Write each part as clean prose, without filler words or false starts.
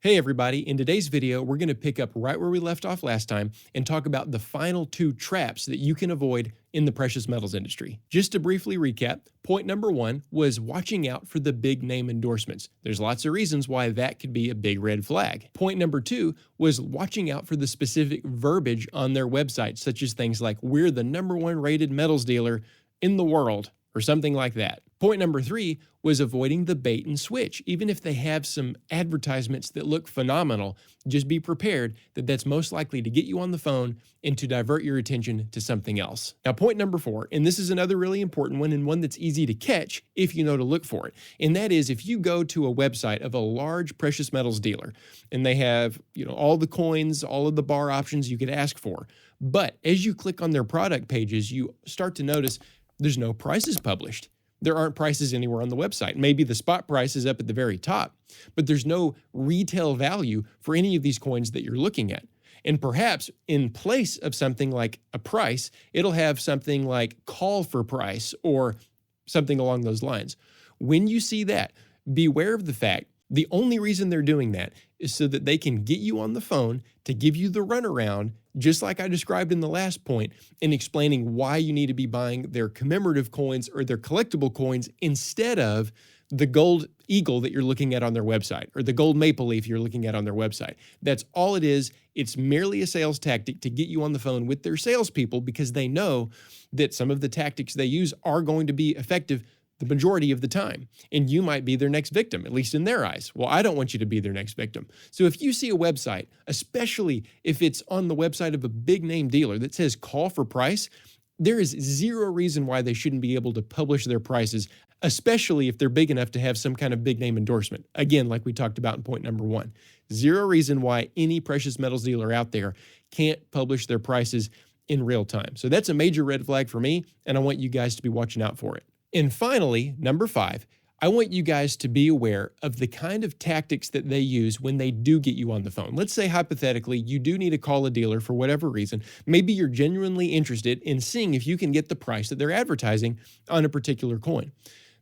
Hey everybody, in today's video, we're going to pick up right where we left off last time and talk about the final two traps that you can avoid in the precious metals industry. Just to briefly recap, point number one was watching out for the big name endorsements. There's lots of reasons why that could be a big red flag. Point number two was watching out for the specific verbiage on their website, such as things like, "We're the #1 rated metals dealer in the world," or something like that. Point number three was avoiding the bait and switch. Even if they have some advertisements that look phenomenal, just be prepared that that's most likely to get you on the phone and to divert your attention to something else. Now, point number four, and this is another really important one and one that's easy to catch if you know to look for it, and that is if you go to a website of a large precious metals dealer and they have, all the coins, all of the bar options you could ask for, but as you click on their product pages, you start to notice there's no prices published. There aren't prices anywhere on the website. Maybe the spot price is up at the very top, but there's no retail value for any of these coins that you're looking at. And perhaps in place of something like a price, it'll have something like call for price or something along those lines. When you see that, beware of the fact the only reason they're doing that is so that they can get you on the phone to give you the runaround, just like I described in the last point, in explaining why you need to be buying their commemorative coins or their collectible coins instead of the gold eagle that you're looking at on their website or the gold maple leaf you're looking at on their website. That's all it is. It's merely a sales tactic to get you on the phone with their salespeople because they know that some of the tactics they use are going to be effective the majority of the time, and you might be their next victim, at least in their eyes. Well, I don't want you to be their next victim. So if you see a website, especially if it's on the website of a big name dealer that says call for price, there is zero reason why they shouldn't be able to publish their prices, especially if they're big enough to have some kind of big name endorsement. Again, like we talked about in point number one, zero reason why any precious metals dealer out there can't publish their prices in real time. So that's a major red flag for me, and I want you guys to be watching out for it. And finally, number five, I want you guys to be aware of the kind of tactics that they use when they do get you on the phone. Let's say hypothetically, you do need to call a dealer for whatever reason. Maybe you're genuinely interested in seeing if you can get the price that they're advertising on a particular coin.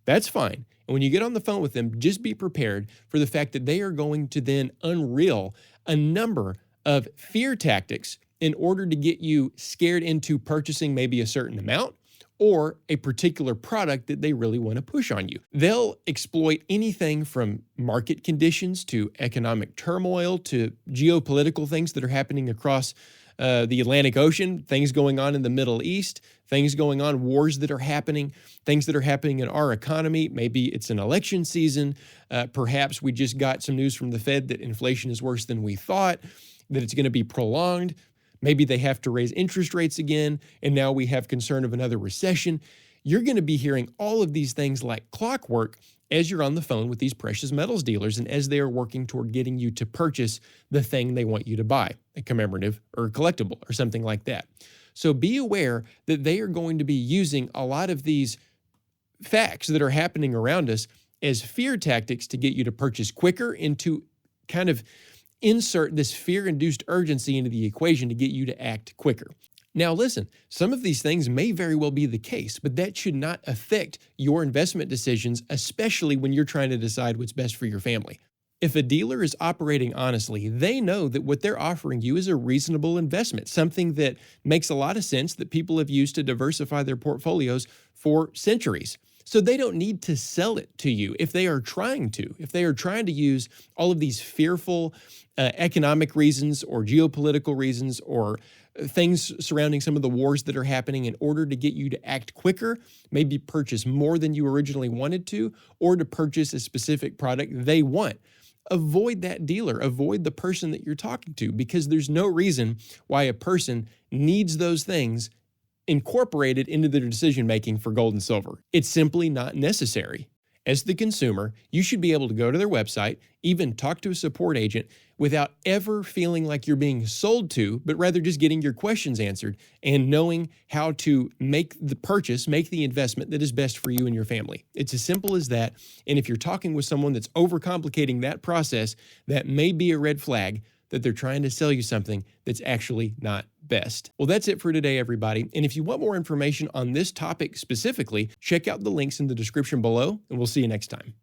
That's fine. And when you get on the phone with them, just be prepared for the fact that they are going to then unreel a number of fear tactics in order to get you scared into purchasing maybe a certain amount or a particular product that they really want to push on you. They'll exploit anything from market conditions to economic turmoil to geopolitical things that are happening across the Atlantic Ocean, things going on in the Middle East, things going on, wars that are happening, things that are happening in our economy. Maybe it's an election season. Perhaps we just got some news from the Fed that inflation is worse than we thought, that it's going to be prolonged. Maybe they have to raise interest rates again, and now we have concern of another recession. You're going to be hearing all of these things like clockwork as you're on the phone with these precious metals dealers and as they are working toward getting you to purchase the thing they want you to buy, a commemorative or a collectible or something like that. So be aware that they are going to be using a lot of these facts that are happening around us as fear tactics to get you to purchase quicker and to kind of insert this fear-induced urgency into the equation to get you to act quicker. Now listen, some of these things may very well be the case, but that should not affect your investment decisions, especially when you're trying to decide what's best for your family. If a dealer is operating honestly, they know that what they're offering you is a reasonable investment, something that makes a lot of sense that people have used to diversify their portfolios for centuries. So they don't need to sell it to you if they are trying to. If they are trying to use all of these fearful economic reasons or geopolitical reasons or things surrounding some of the wars that are happening in order to get you to act quicker, maybe purchase more than you originally wanted to, or to purchase a specific product they want. Avoid that dealer, avoid the person that you're talking to, because there's no reason why a person needs those things incorporated into their decision-making for gold and silver. It's simply not necessary. As the consumer, you should be able to go to their website, even talk to a support agent without ever feeling like you're being sold to, but rather just getting your questions answered and knowing how to make the purchase, make the investment that is best for you and your family. It's as simple as that. And if you're talking with someone that's overcomplicating that process, that may be a red flag that they're trying to sell you something that's actually not best. Well, that's it for today, everybody. And if you want more information on this topic specifically, check out the links in the description below, and we'll see you next time.